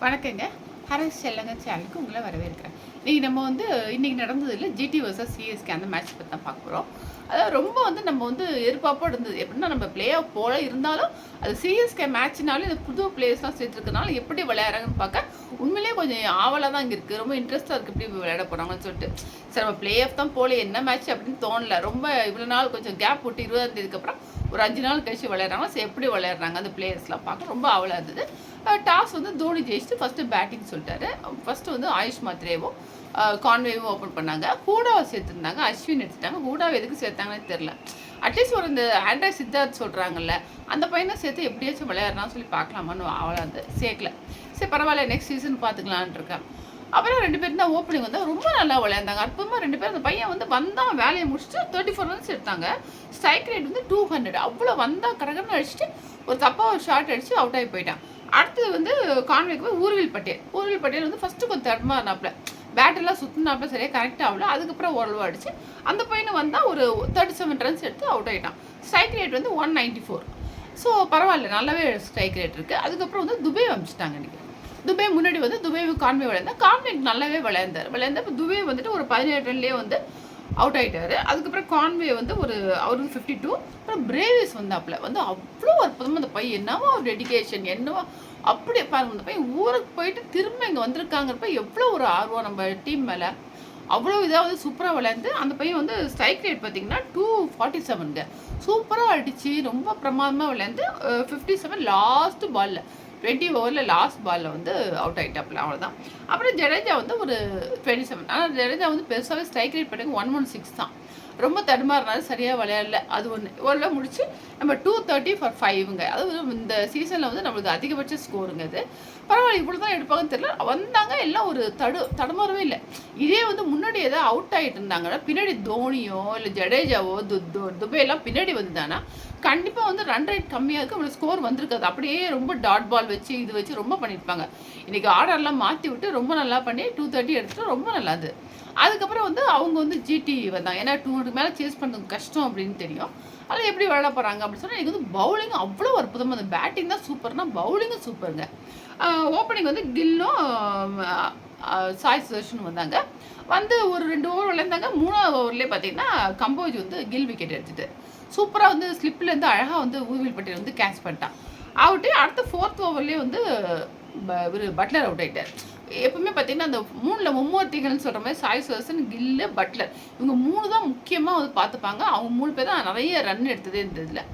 வணக்கங்க. ஹரஸ் செல்லங்க சேனலுக்கு உங்களை வரவேற்கிறேன். இன்னைக்கு நடந்ததில்ல ஜிடி வர்சஸ் சிஎஸ்கே அந்த மேட்ச் பற்றி தான் பார்க்க போகிறோம். அதாவது ரொம்ப நம்ம எதிர்பார்ப்போடு இருந்தது. எப்படின்னா நம்ம பிளே ஆஃப் போல இருந்தாலும் அது சிஎஸ்கே மேட்ச்னாலும் இந்த புது பிளேயர்ஸ்லாம் சேர்த்துருக்கனால எப்படி விளையாடுறாங்கன்னு பார்க்க உண்மையிலேயே கொஞ்சம் ஆவலாக தான் இங்கே இருக்குது. ரொம்ப இன்ட்ரெஸ்ட்டாக இருக்குது எப்படி விளையாட போகிறாங்கன்னு சொல்லிட்டு. சரி நம்ம பிளே ஆஃப் தான் போல என்ன மேட்ச் அப்படின்னு தோணல. ரொம்ப இவ்வளோ நாள் கொஞ்சம் கேப் விட்டு 20ஆம் தேதிக்கு அப்புறம் ஒரு 5 நாள் கழிச்சு விளையாடுறாங்க. சரி எப்படி விளையாடுறாங்க அந்த பிளேயர்ஸ்லாம் பார்க்க ரொம்ப ஆவலாக இருந்தது. டாஸ் தோனி ஜெயிச்சுட்டு ஃபஸ்ட்டு பேட்டிங் சொல்லிட்டாரு. ஃபஸ்ட்டு ஆயுஷ் மாத்ரேவும் கான்வேவும் ஓப்பன் பண்ணாங்க. ஹூடாவை சேர்த்துருந்தாங்க, அஸ்வின் எடுத்துட்டாங்க. ஹூடாவை எதுக்கு சேர்த்தாங்கன்னு தெரில. அட்லீஸ்ட் ஒரு இந்த ஆண்ட்ராய்ட் சித்தார்த் சொல்கிறாங்கல்ல அந்த பையனை சேர்த்து எப்படியாச்சும் விளையாடுறான்னு சொல்லி பார்க்கலாமான்னு அவ்வளோ சேர்க்கல. சரி பரவாயில்ல நெக்ஸ்ட் சீசன் பார்த்துக்கலான் இருக்கேன். அப்புறம் 2 பேரும் தான் ஓப்பனிங் ரொம்ப நல்லா விளையாண்டாங்க. அற்புதமாக 2 பேரும் அந்த பையன் வந்தான் வேலையை முடிச்சுட்டு 34 ரன்ஸ் எடுத்தாங்க. Strike rate 200. அவ்வளோ வந்தால் கடகடன்னு அடிச்சுட்டு ஒரு தப்பாக ஒரு ஷார்ட் அடித்து அவுட் ஆகி போயிட்டான். அடுத்தது கான்வேக்கு போய் ஊர்வில் பட்டேல் ஃபஸ்ட்டு கொஞ்சம் தடுமாறினாப்புல பேட்டெல்லாம் சுற்றினாப்புல சரியாக கரெக்ட் ஆகல. அதுக்கப்புறம் ஓரளவு அடிச்சு அந்த பையனை வந்தால் ஒரு 37 ரன்ஸ் எடுத்து அவுட் ஆகிட்டான். Strike rate 194. ஸோ பரவாயில்ல நல்லாவே ஸ்ட்ரைக் ரேட் இருக்குது. அதுக்கப்புறம் துபே அமைச்சிட்டாங்க. இன்றைக்கி துபே முன்னாடி துபே கான்வே கான்வேக்கு நல்லாவே விளையாண்டார். இப்போ துபே ஒரு 17 ரன்லேயே அவுட் ஆகிட்டாரு. அதுக்கப்புறம் கான்வே அவருக்கு 52. அப்புறம் பிரேவிஸ் வந்தாப்புல அவ்வளோ அற்புதமாக அந்த பையன் என்னவோ ஒரு டெடிகேஷன் என்னவோ அப்படியே பாருங்க. அந்த பையன் ஊருக்கு போயிட்டு திரும்ப இங்கே வந்திருக்காங்கிறப்ப எவ்வளோ ஒரு ஆர்வம் நம்ம டீம் மேலே. அவ்வளோ இதாக சூப்பராக விளையாண்டு அந்த பையன் ஸ்ட்ரைக் ரேட் பார்த்தீங்கன்னா 247. சூப்பராக அடித்து ரொம்ப பிரமாதமாக விளையாண்டு 57 லாஸ்ட் பாலில் 20 ஓவரில் லாஸ்ட் பாலில் அவுட் ஆகிட்டாப்புல. அவ்வளோதான். அப்புறம் ஜடேஜா ஒரு 27. ஆனால் ஜடேஜா பெருசாகவே ஸ்ட்ரைக் ரேட் பண்ணுங்க 116 தான். ரொம்ப தடுமாறினாலும் சரியாக விளையாடல. அது ஓரளவு முடிச்சு நம்ம 230 for 5ங்க. அதாவது இந்த சீசனில் நம்மளுக்கு அதிகபட்ச ஸ்கோருங்க. அது பரவாயில்ல இவ்வளோ தான் எடுப்பாங்கன்னு தெரியல. வந்தாங்க எல்லாம் ஒரு தடுமாறவே இல்லை. இதே முன்னாடி ஏதாவது அவுட் ஆகிட்டு இருந்தாங்கன்னா பின்னாடி தோனியோ இல்லை ஜடேஜாவோ துபேலாம் பின்னாடி வந்துதானா கண்டிப்பாக ரன் ரேட் கம்மியாக இருக்குது. நம்மளுக்கு ஸ்கோர் வந்திருக்காது. அப்படியே ரொம்ப டாட் பால் வச்சு இது வச்சு ரொம்ப பண்ணியிருப்பாங்க. இன்றைக்கி ஆர்டர்லாம் மாற்றி விட்டு ரொம்ப நல்லா பண்ணி 230 எடுத்துகிட்டு ரொம்ப நல்லாது. அதுக்கப்புறம் அவங்க ஜிடி வந்தாங்க. ஏன்னா 200 மேலே சேஸ் பண்ணுறது கஷ்டம் அப்படின்னு தெரியும். அதில் எப்படி விளையாட போகிறாங்க அப்படின்னு சொன்னால் எனக்கு பவுலிங் அவ்வளோ அற்புதமாக அந்த பேட்டிங் தான் சூப்பர்னா பவுலிங்கும் சூப்பருங்க. ஓப்பனிங் கில்லும் சாய் சுதர்ஷனும் வந்தாங்க. ஒரு 2 ஓவர் விளையாண்டாங்க. 3ஆவது ஓவர்லேயே பார்த்தீங்கன்னா கம்போஜ் கில் விக்கெட் எடுத்துட்டு சூப்பராக ஸ்லிப்லேருந்து அழகாக ஊர்வில் பட்டேல் கேட்ச் பண்ணிட்டான். அவுட்டு அடுத்த 4th ஓவர்லேயே பட்லர் அவுட் ஆகிட்டார். எப்பவுமே பார்த்தீங்கன்னா அந்த 3ல் மும்மூர்த்திகள்னு சொல்கிற மாதிரி சாய் சுதர்சன் கில்லு பட்லர் இவங்க 3 தான் முக்கியமாக பார்த்துப்பாங்க. அவங்க 3 பேர் தான் நிறைய ரன் எடுத்ததே இந்த இதில்.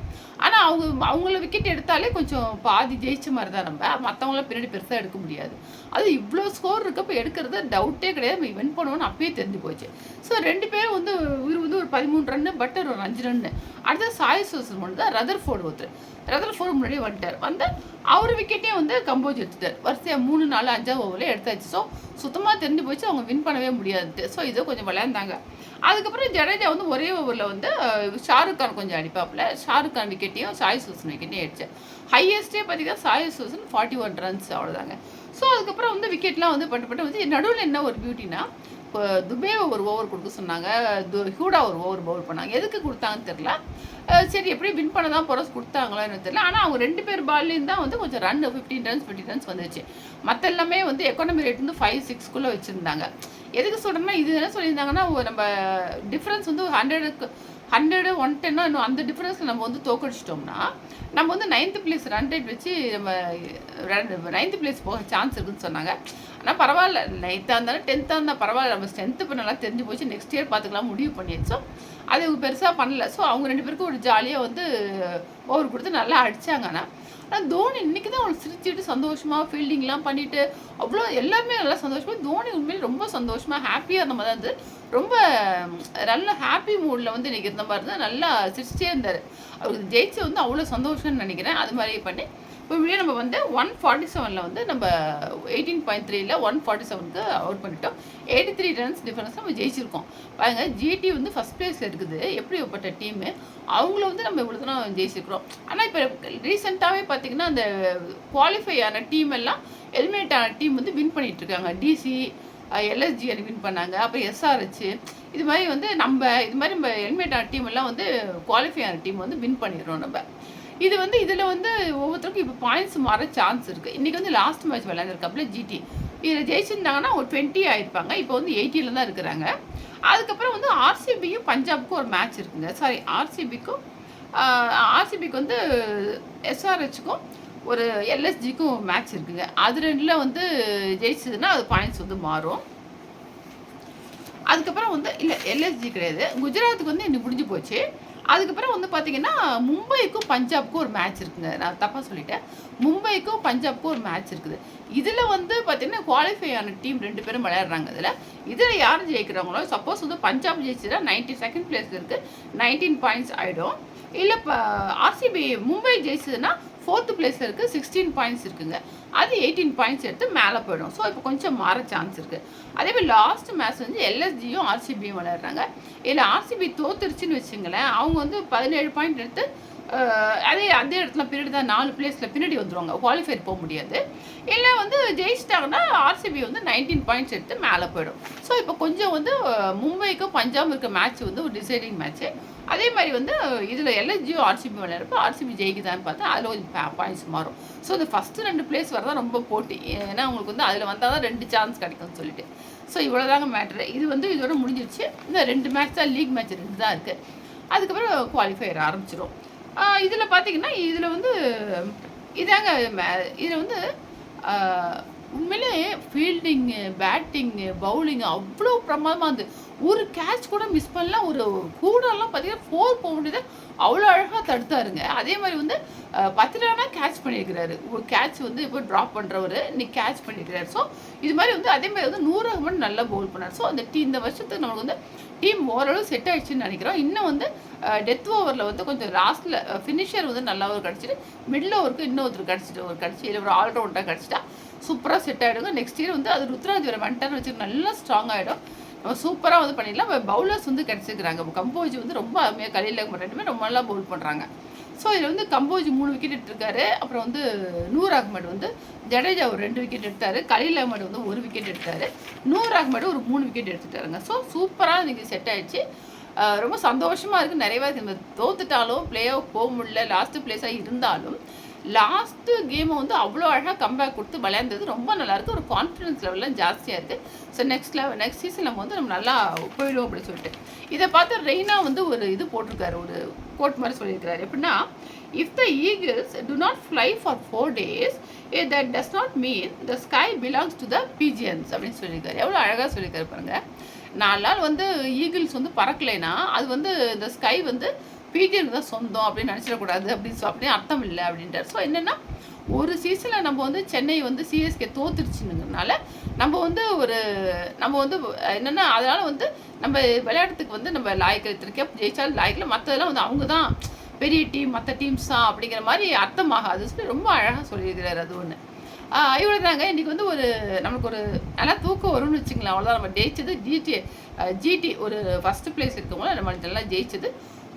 ஆனால் அவங்கள விக்கெட் எடுத்தாலே கொஞ்சம் பாதி ஜெயிச்ச மாதிரி தான். நம்ம மற்றவங்கள பின்னாடி பெருசாக எடுக்க முடியாது. அது இவ்வளோ ஸ்கோர் இருக்கப்போ எடுக்கிறது டவுட்டே கிடையாது. நம்ம வின் பண்ணுவோன்னு அப்பயே தெரிஞ்சு போச்சு. ஸோ 2 பேரும் இவர் ஒரு 13 ரன்னு பட்டர் ஒரு 5 ரன்னு. அடுத்தது சாய் சுதர்சன் மட்டும் தான் ரதர்ஃபோர்டு ரதர்ஃபோர்டு முன்னாடியே வந்துட்டார். அவர் விக்கெட்டையும் கம்போஜ் எடுத்துட்டார். வரிசையாக 3, 4, 5 ஓவரில் எடுத்தாச்சு. ஸோ சுத்தமாக தெரிஞ்சு போச்சு அவங்க வின் பண்ணவே முடியாது. ஸோ இதோ கொஞ்சம் விளையாண்டாங்க. அதுக்கப்புறம் ஜடேஜா ஒரே ஓவரில் ஷாருக் கான் கொஞ்சம் அடிப்பாப்புல. ஷாருக் கான் விக்கெட்டையும் சாய் சுதர்சன் விக்கெட்டையும் அடிச்சு ஹையஸ்டே பார்த்தீங்கன்னா சாய் சுதர்சன் 41 ரன்ஸ் அவ்வளோதாங்க. ஸோ அதுக்கப்புறம் விக்கெட்லாம் பட்டு நடுவில் என்ன ஒரு பியூட்டினா துபேவை ஒரு ஓவர் கொடுக்க சொன்னாங்க. ஹூடா ஒரு ஓவர் பவுல் பண்ணாங்க. எதுக்கு கொடுத்தாங்கன்னு தெரில. சரி எப்படி வின் பண்ண தான் போகிறோம் கொடுத்தாங்களான்னு தெரியல. ஆனால் அவங்க 2 பேர் பால்லேயும் தான் கொஞ்சம் ரன் 15 ரன்ஸ் வந்துச்சு. மற்ற எல்லாமே எக்கானமி ரேட் 5, 6க்குள்ளே வச்சுருந்தாங்க. எதுக்கு சொல்கிறேன்னா இது என்ன சொல்லியிருந்தாங்கன்னா நம்ம டிஃப்ரென்ஸ் 100, 110 இன்னும் அந்த டிஃப்ரென்ஸில் நம்ம தோக்கடிச்சிட்டோம்னா நம்ம 9th பிளேஸ் ரன் ரேட் வச்சு நம்ம 9th பிளேஸ் போக சான்ஸ் இருக்குதுன்னு சொன்னாங்க. ஆனால் பரவாயில்ல 9th இருந்தாலும் 10th இருந்தால் பரவாயில்ல. நம்ம ஸ்ட்ரென்த்து இப்போ நல்லா தெரிஞ்சு போச்சு. நெக்ஸ்ட் இயர் பார்த்துக்கலாம் முடிவு பண்ணிடுச்சோம். அது பெருசாக பண்ணல. ஸோ அவங்க 2 பேருக்கும் ஒரு ஜாலியாக ஓவர் கொடுத்து நல்லா அடித்தாங்க. ஆனால் தோனி இன்றைக்கி தான் அவங்களை சிரிச்சுட்டு சந்தோஷமாக ஃபீல்டிங்லாம் பண்ணிவிட்டு அவ்வளோ எல்லாருமே நல்லா சந்தோஷமாக தோனி உண்மையிலே ரொம்ப சந்தோஷமாக ஹாப்பியாக இருந்த மாதிரி தான் ரொம்ப நல்ல ஹாப்பி மூடில் இன்றைக்கி இருந்த மாதிரி தான் நல்லா சிரிச்சிட்டே இருந்தார். அவருக்கு ஜெயிச்சு அவ்வளோ சந்தோஷம்னு நினைக்கிறேன். அது மாதிரி பண்ணி இப்போ நம்ம 147ல் நம்ம 18.3ல் 147க்கு அவுட் பண்ணிட்டோம். 83 ரன்ஸ் டிஃபரன்ஸ் நம்ம ஜெயிச்சிருக்கோம். பாருங்க ஜிடி ஃபஸ்ட் பிளேஸ் இருக்குது. எப்படிப்பட்ட டீமு அவங்கள நம்ம இவ்வளோ தான் ஜெயிச்சிருக்கிறோம். ஆனால் இப்போ ரீசெண்டாகவே பார்த்தீங்கன்னா அந்த குவாலிஃபை ஆன டீம் எல்லாம் எலிமினேட் ஆன டீம் வின் பண்ணிகிட்ருக்காங்க. டிசி எல்எஸ்ஜி வின் பண்ணாங்க. அப்புறம் எஸ்ஆர்ஹெச் இது மாதிரி நம்ம எலிமினேட் ஆன டீம் எல்லாம் குவாலிஃபை ஆன டீம் வின் பண்ணிடுறோம். நம்ம இது வந்து இதில் வந்து ஒவ்வொருத்தருக்கும் இப்போ பாயிண்ட்ஸ் மாற சான்ஸ் இருக்குது. இன்றைக்கி வந்து லாஸ்ட் மேட்ச் விளையாண்டுருக்காப்புல ஜிடி. இதில் ஜெயிச்சிருந்தாங்கன்னா ஒரு 20 ஆயிருப்பாங்க. இப்போ வந்து 80 தான் இருக்கிறாங்க. அதுக்கப்புறம் வந்து ஆர்சிபியும் பஞ்சாபுக்கும் ஒரு மேட்ச் இருக்குங்க. சாரி, ஆர்சிபிக்கு வந்து எஸ்ஆர்ஹெச்சுக்கும் ஒரு எல்எஸ்ஜிக்கும் மேட்ச் இருக்குங்க. அது ரெண்டில் வந்து ஜெயிச்சதுன்னா அது பாயிண்ட்ஸ் வந்து மாறும். அதுக்கப்புறம் வந்து இல்லை, எல்எஸ்ஜி கிடையாது, குஜராத்துக்கு வந்து இன்னும் முடிஞ்சு போச்சு. அதுக்கப்புறம் வந்து பார்த்தீங்கன்னா மும்பைக்கும் பஞ்சாப்க்கும் ஒரு மேட்ச் இருக்குங்க. நான் தப்பாக சொல்லிட்டேன். மும்பைக்கும் பஞ்சாப்க்கும் ஒரு மேட்ச் இருக்குது. இதில் வந்து பார்த்தீங்கன்னா குவாலிஃபை ஆன டீம் 2 பேரும் விளையாடுறாங்க. இதில் யார் ஜெயிக்கிறாங்களோ, சப்போஸ் வந்து பஞ்சாப் ஜெயிச்சுன்னா 92nd பிளேஸ் இருக்குது, 19 பாயிண்ட்ஸ் ஆகிடும். இல்லை இப்போ ஆர்சிபி மும்பை ஜெயிச்சதுன்னா 4th பிளேஸில் இருக்குது, 16 பாயிண்ட்ஸ் இருக்குங்க. அது 18 பாயிண்ட்ஸ் எடுத்து மேலே போயிடும். ஸோ இப்போ கொஞ்சம் மாற சான்ஸ் இருக்குது. அதே மாதிரி லாஸ்ட் மேட்ச் வந்து எல்எஸ்ஜியும் ஆர்சிபியும் விளையாடுறாங்க. இதில் ஆர்சிபி தோத்துருச்சுன்னு வச்சுங்களேன், அவங்க வந்து 17 பாயிண்ட் எடுத்து அதே இடத்துல பீரியட் தான் 4 பிளேஸில் பின்னாடி வந்துடுவாங்க, குவாலிஃபைர் போக முடியாது. இல்லை வந்து ஜெயிச்சிட்டாங்கன்னா ஆர்சிபி வந்து 19 பாயிண்ட்ஸ் எடுத்து மேலே போயிடும். ஸோ இப்போ கொஞ்சம் வந்து மும்பைக்கும் பஞ்சாப் இருக்க மேட்ச் வந்து ஒரு டிசைடிங் மேட்ச்சு. அதே மாதிரி வந்து இதில் எல்எஸ்ஜியும் ஆர்சிபி விளையாடுறப்போ ஆர்சிபி ஜெயிக்குதான்னு பார்த்தா அதில் கொஞ்சம் பாயிண்ட்ஸ் மாறும். ஸோ இந்த ஃபஸ்ட்டு 2 பிளேஸ் வரதான் ரொம்ப போட்டி. ஏன்னா உங்களுக்கு வந்து அதில் வந்தால் தான் 2 சான்ஸ் கிடைக்கும்னு சொல்லிட்டு. ஸோ இவ்வளோதாங்க மேட்ரு. இது வந்து இதோட முடிஞ்சிருச்சு. இந்த 2 மேட்ச் தான், லீக் மேட்ச் 2 தான் இருக்குது. அதுக்கப்புறம் குவாலிஃபையர் ஆரம்பிச்சிடும். இதில் பார்த்தீங்கன்னா இதில் வந்து இதாங்க இதில் வந்து உண்மையிலே ஃபீல்டிங்கு, பேட்டிங்கு, பவுலிங்கு அவ்வளோ பிரமாதமாக இருந்து ஒரு கேட்ச் கூட மிஸ் பண்ணலாம். ஒரு கூடெல்லாம் பார்த்தீங்கன்னா 4 போக வேண்டியதை அவ்வளோ அழகாக தடுத்தாருங்க. அதே மாதிரி வந்து 10 ரனாக கேட்ச் பண்ணியிருக்கிறாரு. ஒரு கேட்ச் வந்து இப்போ ட்ராப் பண்ணுறவர் இன்னைக்கு கேட்ச் பண்ணியிருக்கிறாரு. ஸோ இது மாதிரி வந்து அதே மாதிரி வந்து 100 ரன் நல்லா பவுல் பண்ணார். ஸோ அந்த இந்த வருஷத்துக்கு நமக்கு வந்து டீம் ஓரளவு செட் ஆகிடுச்சுன்னு நினைக்கிறோம். இன்னும் வந்து டெத் ஓவரில் வந்து கொஞ்சம் லாஸ்ட்டில் ஃபினிஷர் வந்து நல்லா ஒரு கிடச்சிட்டு, மிடில் ஓவருக்கு இன்னொருத்தர் கிடச்சி இல்லை ஒரு ஆல்ரவுண்டாக கிடச்சிட்டா சூப்பராக செட் ஆகிடுங்க. நெக்ஸ்ட் இயர் வந்து அது ருத்ராஜ் வர வந்துட்டார்னு வச்சு நல்லா ஸ்ட்ராங் ஆகிடும். நம்ம சூப்பராக வந்து பண்ணிடலாம். பவுலர்ஸ் வந்து கிடச்சிருக்கிறாங்க. கம்போஜ் வந்து ரொம்ப அருமையாக, கலியில் 2 பேரும் ரொம்ப நல்லா பவுல் பண்ணுறாங்க. ஸோ இதில் வந்து கம்போஜ் 3 விக்கெட் எடுத்திருக்காரு. அப்புறம் வந்து நூர் அகமது வந்து ஜடேஜா ஒரு 2 விக்கெட் எடுத்தார். கலீல் அகமது வந்து 1 விக்கெட் எடுத்தார். நூர் அகமது ஒரு 3 விக்கெட் எடுத்துட்டாருங்க. ஸோ சூப்பராக இன்றைக்கி செட் ஆகிடுச்சு. ரொம்ப சந்தோஷமாக இருக்குது. நிறைய பேர் இந்த தோத்துட்டாலும் பிளே ஆஃப் போக முடியல, லாஸ்ட்டு பிளேஸாக இருந்தாலும் லாஸ்ட்டு கேமை வந்து அவ்வளோ அழகாக கம்பேக் கொடுத்து விளையாண்டது ரொம்ப நல்லாயிருக்கு. ஒரு கான்ஃபிடன்ஸ் லெவல்லாம் ஜாஸ்தியாக இருக்குது. ஸோ நெக்ஸ்ட் சீசன் நம்ம வந்து நம்ம நல்லா போயிடுவோம் அப்படின்னு சொல்லிட்டு இதை பார்த்து ரெய்னா வந்து ஒரு இது போட்டிருக்காரு, ஒரு கோட் மாதிரி சொல்லியிருக்கிறாரு. எப்படின்னா, if the eagles to not fly for 4 days, that does not mean the sky belongs to the pigeons அப்படின்னு சொல்லியிருக்காரு. எவ்வளோ அழகாக சொல்லியிருக்காரு பாருங்கள். 4 நாள் வந்து ஈகிள்ஸ் வந்து பறக்கலைன்னா அது வந்து இந்த ஸ்கை வந்து பீஜியனுக்கு தான் சொந்தம் அப்படின்னு நினச்சிடக்கூடாது அப்படின்னு அர்த்தம் இல்லை அப்படின்றார். ஸோ என்னென்னா, ஒரு சீசனில் நம்ம வந்து சென்னை வந்து சிஎஸ்கே தோத்துருச்சுங்கிறதுனால நம்ம வந்து என்னென்னா அதனால் வந்து நம்ம விளையாட்டுக்கு வந்து நம்ம லாய்க்கு ஜெயிச்சாலும் லாய்க்கில் மற்றதெல்லாம் வந்து அவங்க தான் பெரிய டீம், மற்ற டீம்ஸ் தான் அப்படிங்கிற மாதிரி அர்த்தமாகாது சொல்லி ரொம்ப அழகாக சொல்லியிருக்கிறார். அது ஒன்று இவ்வளோ தாங்க. இன்றைக்கி வந்து நம்மளுக்கு ஒரு நல்லா தூக்கம் வரும்னு வச்சுங்களேன். அவ்வளோதான். நம்ம ஜெயிச்சது ஜிடி ஒரு ஃபஸ்ட்டு பிளேஸ் இருக்கவங்கள நம்ம நல்லா ஜெயிச்சது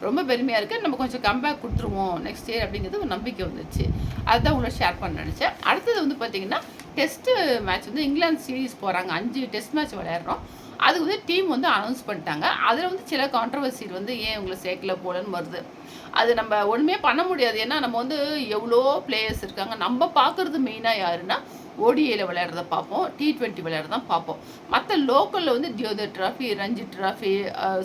ரொம்ப பெருமையாக இருக்குது. நம்ம கொஞ்சம் கம்பேக் கொடுத்துருவோம் நெக்ஸ்ட் இயர் அப்படிங்கிறது ஒரு நம்பிக்கை வந்துச்சு. அதுதான் உங்களை ஷேர் பண்ண நினச்சேன். அடுத்தது வந்து பார்த்திங்கன்னா டெஸ்ட்டு மேட்ச் வந்து இங்கிலாந்து சீரீஸ் போகிறாங்க. 5 டெஸ்ட் மேட்ச் விளையாடுறோம். அதுக்கு வந்து டீம் வந்து அனௌன்ஸ் பண்ணிட்டாங்க. அதில் வந்து சில கான்ட்ரவர்சி வந்து ஏன் உங்களை சேர்க்கல போலன்னு வருது. அது நம்ம ஒன்றுமே பண்ண முடியாது. ஏன்னா நம்ம வந்து எவ்வளோ பிளேயர்ஸ் இருக்காங்க. நம்ம பார்க்குறது மெயினாக யாருன்னா ஓடிஏல விளையாடுறத பார்ப்போம், T20 விளையாடுறதான் பார்ப்போம். மற்ற லோக்கலில் வந்து தியோதர் ட்ராஃபி, ரஞ்சி ட்ராஃபி,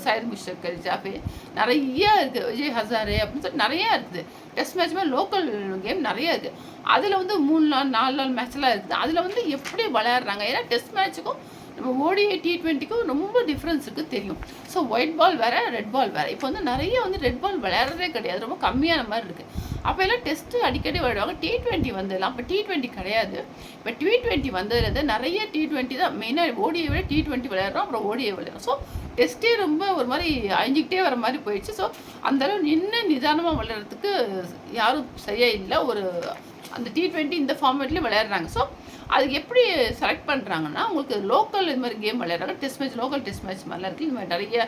சையத் முஷ்டக் அலி ட்ராஃபி நிறையா இருக்குது. விஜய் ஹசாரே அப்படின்னு சொல்லி நிறையா இருக்குது. டெஸ்ட் மேட்ச்மே லோக்கல் கேம் நிறையா இருக்குது. அதில் வந்து 3 நாள் 4 நாள் மேட்ச்லாம் இருக்குது. அதில் வந்து எப்படி விளையாடுறாங்க, ஏன்னா டெஸ்ட் மேட்ச்சுக்கும் நம்ம ஓடிஏ T20க்கும் ரொம்ப டிஃப்ரென்ஸ் இருக்குது தெரியும். ஸோ ஒயிட் பால் வேறு, ரெட் பால் வேறு. இப்போ வந்து நிறைய வந்து ரெட் பால் விளையாடுறதே கிடையாது, ரொம்ப கம்மியான மாதிரி இருக்குது. அப்போ எல்லாம் டெஸ்ட்டு அடிக்கடி விளையாடுவாங்க. T20 வந்துடலாம். அப்போ T20 கிடையாது. இப்போ T20 வந்ததுலேருந்து நிறைய T20 தான் மெயினாக. ஓடியை விட T20 விளையாடுறோம், அப்புறம் ஓடியை விளையாடுறோம். ஸோ டெஸ்ட்டே ரொம்ப ஒரு மாதிரி அழிஞ்சிக்கிட்டே வர மாதிரி போயிடுச்சு. ஸோ அந்தளவு நின்று நிதானமாக விளையாடுறதுக்கு யாரும் சரியாக இல்லை. அந்த T20 இந்த ஃபார்மேட்லேயும் விளையாடுறாங்க. ஸோ அதுக்கு எப்படி செலக்ட் பண்ணுறாங்கன்னா, உங்களுக்கு லோக்கல் இது மாதிரி கேம் விளையாடுறாங்க. Test match, local test match மாதிரிலாம் இருக்குது. இது மாதிரி நிறைய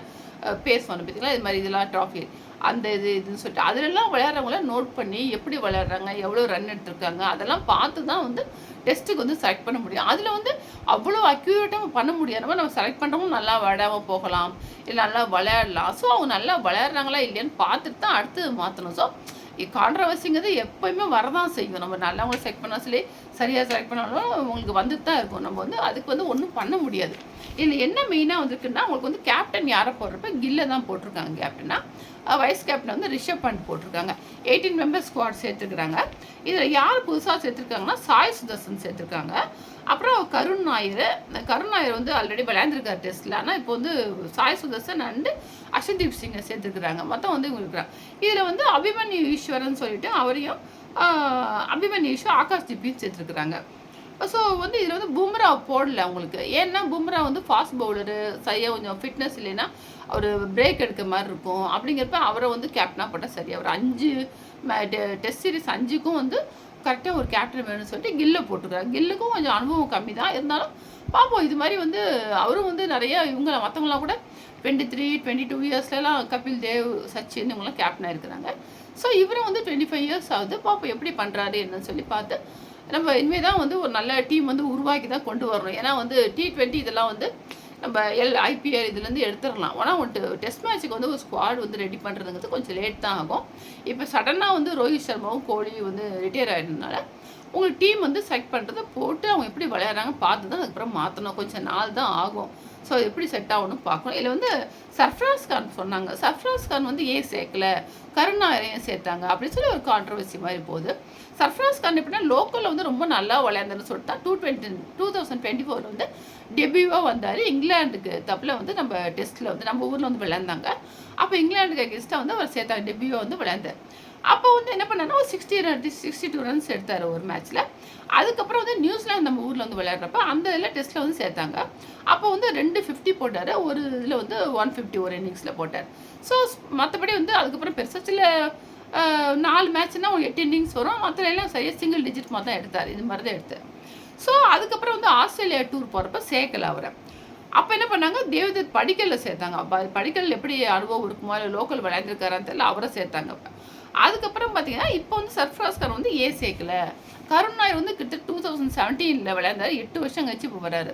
பேர் சொன்ன பார்த்தீங்களா, இது மாதிரி இதெல்லாம் ட்ராஃபி அந்த இதுன்னு சொல்லிட்டு அதிலெல்லாம் விளையாடுறவங்கள நோட் பண்ணி எப்படி விளையாடுறாங்க, எவ்வளோ ரன் எடுத்திருக்காங்க, அதெல்லாம் பார்த்து தான் வந்து டெஸ்ட்டுக்கு வந்து செலக்ட் பண்ண முடியும். அதில் வந்து அவ்வளோ அக்யூரேட்டாக பண்ண முடியாதவங்க நம்ம செலக்ட் பண்ணுறவங்க நல்லா விளையாடாமல் போகலாம், இல்லை நல்லா விளையாடலாம். ஸோ அவங்க நல்லா விளையாடுறாங்களா இல்லையான்னு பார்த்துட்டு தான் அடுத்து மாற்றணும். ஸோ கான்ட்ரவர்சிங்கிறது எப்பயுமே வரதான் செய்யும். நம்ம நல்லவங்களை செலக்ட் பண்ண சொல்லி சரியாக செலக்ட் பண்ணாலும் உங்களுக்கு வந்துட்டு தான் இருக்கும். நம்ம வந்து அதுக்கு வந்து ஒன்றும் பண்ண முடியாது. இதில் என்ன மெயினாக வந்துருக்குன்னா உங்களுக்கு வந்து கேப்டன் யாரை போடுறப்ப கில்லை தான் போட்டிருக்காங்க கேப்டனா. வைஸ் கேப்டன் வந்து ரிஷப் பண்ட் போட்டிருக்காங்க. 18 மெம்பர் ஸ்குவாட் சேர்த்துருக்குறாங்க. இதில் யார் புதுசாக சேர்த்துருக்காங்கன்னா சாய் சுதர்சன் சேர்த்துருக்காங்க. அப்புறம் கருண் நாயர் வந்து ஆல்ரெடி விளையாண்டுருக்கார் டெஸ்ட்டில். ஆனால் இப்போ வந்து சாய் சுதர்சன் அண்டு அர்ஷதீப் சிங்கை சேர்த்துருக்குறாங்க. மொத்தம் வந்து இருக்கிறாங்க. இதில் வந்து அபிமன்யு ஈஸ்வரன் சொல்லிட்டு அவரையும் அபிமன்யு ஈஸ்வர் ஆகாஷ் தீப்பையும் சேர்த்துருக்குறாங்க. ஸோ வந்து இதில் வந்து பும்ரா போடல அவங்களுக்கு. ஏன்னா பும்ரா வந்து ஃபாஸ்ட் பவுலரு, சரியாக கொஞ்சம் ஃபிட்னஸ் இல்லைன்னா அவர் பிரேக் எடுக்க மாதிரி இருக்கும். அப்படிங்கிறப்ப அவரை வந்து கேப்டனாக போட்டால் சரி. அவர் 5 டெஸ்ட் சீரிஸ் 5க்கும் வந்து கரெக்டாக ஒரு கேப்டன் வேணும்னு சொல்லிட்டு கில்லை போட்டுக்கிறார். கில்லுக்கும் கொஞ்சம் அனுபவம் கம்மி தான், இருந்தாலும் பார்ப்போம். இது மாதிரி வந்து அவரும் வந்து நிறைய மற்றவங்களாம் கூட 23, 22 இயர்ஸ்லாம் கபில் தேவ், சச்சின் இவங்களாம் கேப்டனாக இருக்கிறாங்க. ஸோ இவரும் வந்து 25 இயர்ஸ் ஆகுது. பார்ப்போம் எப்படி பண்ணுறாரு என்னன்னு சொல்லி பார்த்து நம்ம இனிமேல் தான் வந்து ஒரு நல்ல டீம் வந்து உருவாக்கி தான் கொண்டு வரணும். ஏன்னா வந்து T20 இதெல்லாம் வந்து நம்ம IPL இதுலேருந்து எடுத்துடலாம். ஆனால் டெஸ்ட் மேட்ச்சுக்கு வந்து ஒரு ஸ்குவாட் வந்து ரெடி பண்ணுறதுங்கிறது கொஞ்சம் லேட் தான் ஆகும். இப்போ சடனாக வந்து ரோஹித் சர்மாவும் கோலியும் வந்து ரிட்டையர் ஆகிடுறதுனால உங்களுக்கு டீம் வந்து செலக்ட் பண்ணுறதை போட்டு அவங்க எப்படி விளையாடுறாங்க பார்த்து தான் அதுக்கப்புறம் மாற்றணும். கொஞ்சம் நாள் தான் ஆகும். ஸோ எப்படி செட் ஆகணும்னு பார்க்கணும். இதில் வந்து சர்ஃப்ராஸ் கான் சொன்னாங்க. சர்ஃப்ராஸ் கான் வந்து ஏன் சேர்க்கல, கருணாயரையும் சேர்த்தாங்க அப்படின்னு சொல்லி ஒரு கான்ட்ரவர்சி மாதிரி போகுது. சர்ஃப்ராஸ் கான் எப்படின்னா லோக்கலில் வந்து ரொம்ப நல்லா விளையாண்டுன்னு சொல்லிட்டு தான் 2024 வந்து டெபியூவாக வந்தார். இங்கிலாந்துக்கு தப்பில் வந்து நம்ம டெஸ்ட்டில் வந்து நம்ம ஊரில் வந்து விளையாண்டாங்க. அப்போ இங்கிலாந்துக்கு அகேன்ஸ்டாக வந்து அவர் சேர்த்தாங்க. டெபியூவாக வந்து விளையாண்டார். அப்போ வந்து என்ன பண்ணாங்கன்னா ஒரு 62 ரன்ஸ் எடுத்தார் ஒரு மேட்ச்சில். அதுக்கப்புறம் வந்து நியூசிலாந்து நம்ம ஊரில் வந்து விளையாடுறப்ப அந்த இதில் டெஸ்ட்டில் வந்து சேர்த்தாங்க. அப்போ வந்து 2 50 போட்டார். ஒரு இதில் வந்து 150 ஒரு இன்னிங்ஸில் போட்டார். ஸோ மற்றபடி வந்து அதுக்கப்புறம் பெருசாக சில 4 மேட்ச்னா ஒரு 8 இன்னிங்ஸ் வரும். மற்ற எல்லாம் சரியாக சிங்கிள் டிஜிட் மாதிரி தான் எடுத்தார். இது மாதிரி தான் எடுத்தார். ஸோ அதுக்கப்புறம் வந்து ஆஸ்திரேலியா டூர் போகிறப்ப சேர்க்கல அவரை. அப்போ என்ன பண்ணாங்க, தேவதத் படிக்கல்ல சேர்த்தாங்க. படிக்கல் எப்படி அனுபவம் இருக்குமோ இல்லை லோக்கல் விளையாண்டுருக்காரான்னு தெரியல, அவரை சேர்த்தாங்க. அதுக்கப்புறம் பார்த்தீங்கன்னா இப்போ வந்து சர்ஃப்ராஸ் கான் வந்து சேர்க்கல. கருண் நாயர் வந்து கிட்ட 2017 விளையாண்டார். 8 வருஷம் கழிச்சு இப்போ வராரு.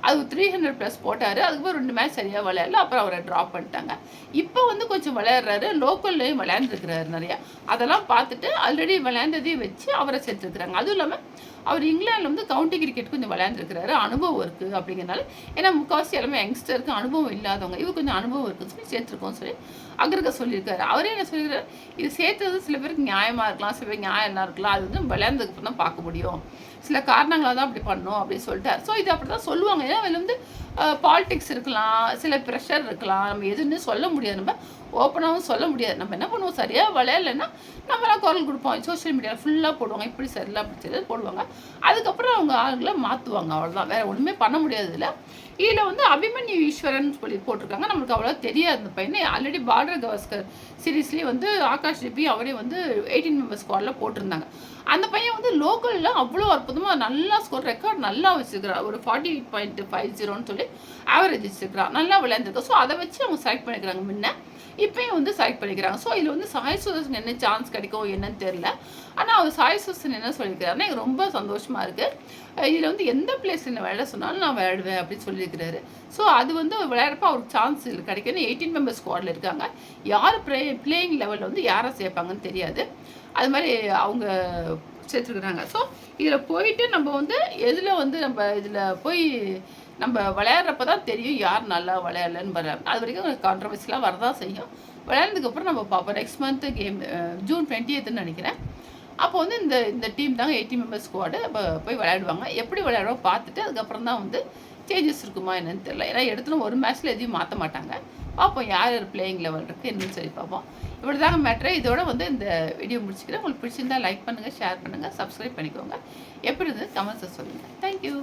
அது 300+ போட்டார். அதுக்கப்புறம் 2 மேட்ச் சரியாக விளையாடல. அப்புறம் அவரை ட்ராப் பண்ணிட்டாங்க. இப்போ வந்து கொஞ்சம் விளையாடுறாரு. லோக்கல்லையும் விளையாண்டுருக்கிறாரு நிறையா. அதெல்லாம் பார்த்துட்டு ஆல்ரெடி விளையாண்டதையும் வச்சு அவரை சேர்த்துருக்குறாங்க. அதுவும் இல்லாமல் அவர் இங்கிலாண்டில் வந்து கவுண்டி கிரிக்கெட் கொஞ்சம் விளையாண்டுருக்கிறாரு. அனுபவம் இருக்குது அப்படிங்கிறனால. ஏன்னா முக்கால்வாசி எல்லாமே யங்ஸ்டருக்கு அனுபவம் இல்லாதவங்க. இவர் கொஞ்சம் அனுபவம் இருக்குன்னு சொல்லி சேர்த்துருக்கோம்னு சொல்லி அக்ரகர் சொல்லியிருக்காரு. அவரே என்ன சொல்லியிருக்காரு, இது சேர்த்தது சில பேருக்கு நியாயமாக இருக்கலாம், சில பேர் நியாயம் எல்லாம் இருக்கலாம். அது வந்து விளையாண்டதுக்கு தான் பார்க்க முடியும். சில காரணங்களாக தான் அப்படி பண்ணோம் அப்படின்னு சொல்லிட்டார். ஸோ இது அப்படி தான் சொல்லுவாங்க. ஏன்னா அதில் வந்து பாலிடிக்ஸ் இருக்கலாம், சில ப்ரெஷர் இருக்கலாம். நம்ம எதுன்னு சொல்ல முடியாது. நம்ம ஓப்பனாகவும் சொல்ல முடியாது. நம்ம என்ன பண்ணுவோம், சரியாக விளையாடலைன்னா நம்மளாம் குரல் கொடுப்போம். சோஷியல் மீடியாவில் ஃபுல்லாக போடுவாங்க, இப்படி சரியில்லை அப்படி சரி போடுவாங்க. அதுக்கப்புறம் அவங்க ஆளுங்களை மாற்றுவாங்க. அவ்வளோதான், வேறு ஒன்றுமே பண்ண முடியாது. இதில் வந்து அபிமன்யு ஈஸ்வரன் சொல்லி போட்டிருக்காங்க. நம்மளுக்கு அவ்வளோ தெரியாது. அந்த பையனை ஆல்ரெடி பார்டர் கவாஸ்கர் சீரீஸ்லேயே வந்து ஆகாஷ் தீபி அவரே வந்து 18 மெம்பர் ஸ்குவாடில் போட்டிருந்தாங்க. அந்த பையன் வந்து லோக்கலில் அவ்வளோ அற்புதமாக நல்லா ஸ்கோர் ரெக்கார்ட் நல்லா வச்சுருக்கிறார். ஒரு 48.50 சொல்லி ஆவரேஜ் வச்சுருக்கிறான். நல்லா விளையாண்டுருக்கோம். ஸோ அதை வச்சு அவங்க செலக்ட் பண்ணிக்கிறாங்க. முன்ன இப்போயும் வந்து செலக்ட் பண்ணிக்கிறாங்க. ஸோ இதில் வந்து சாய் சுதர்சன் என்ன சான்ஸ் கிடைக்கும் என்னன்னு தெரில. ஆனால் அவர் சாய் சுதர்சன் என்ன சொல்லியிருக்கிறாருன்னா எனக்கு ரொம்ப சந்தோஷமாக இருக்குது. இதில் வந்து எந்த பிளேஸில் என்ன விளையாட சொன்னாலும் நான் விளையாடுவேன் அப்படின்னு சொல்லியிருக்கிறாரு. ஸோ அது வந்து விளையாடுறப்ப அவருக்கு சான்ஸ் கிடைக்குன்னு 18 மெம்பர் ஸ்குவாடில் இருக்காங்க. யார் பிளேயிங் லெவலில் வந்து யாரை சேர்ப்பாங்கன்னு தெரியாது. அது மாதிரி அவங்க சேர்த்துருக்குறாங்க. ஸோ இதில் போயிட்டு நம்ம வந்து எதில் வந்து நம்ம இதில் போய் நம்ம விளையாடுறப்ப தான் தெரியும் யார் நல்லா விளையாடலன்னு வர. அது வரைக்கும் கான்ட்ரவர்சிலாம் வரதான் செய்யும். விளையாடுறதுக்கப்புறம் நம்ம பார்ப்போம். Next month game June 20th நினைக்கிறேன். அப்போ வந்து இந்த டீம் தாங்க 18 மெம்பர் ஸ்குவாடு. அப்போ போய் விளையாடுவாங்க. எப்படி விளையாடுவோம் பார்த்துட்டு அதுக்கப்புறம் தான் வந்து சேஞ்சஸ் இருக்குமா என்னன்னு தெரியல. ஏன்னா எடுத்துன்னு ஒரு மேட்ச்சில் எதையும் மாற்ற மாட்டாங்க. பார்ப்போம் யார் பிளேயிங் லெவல் இருக்குது என்னன்னு சொல்லி பார்ப்போம். இப்படி தாங்க மேட்ரு. இதோட வந்து இந்த வீடியோ முடிச்சுக்கிறேன். உங்களுக்கு பிடிச்சிருந்தா லைக் பண்ணுங்கள், ஷேர் பண்ணுங்கள், சப்ஸ்கிரைப் பண்ணிக்கோங்க. எப்படி இருந்தது கமெண்ட்ஸை சொல்லுங்கள். தேங்க்யூ.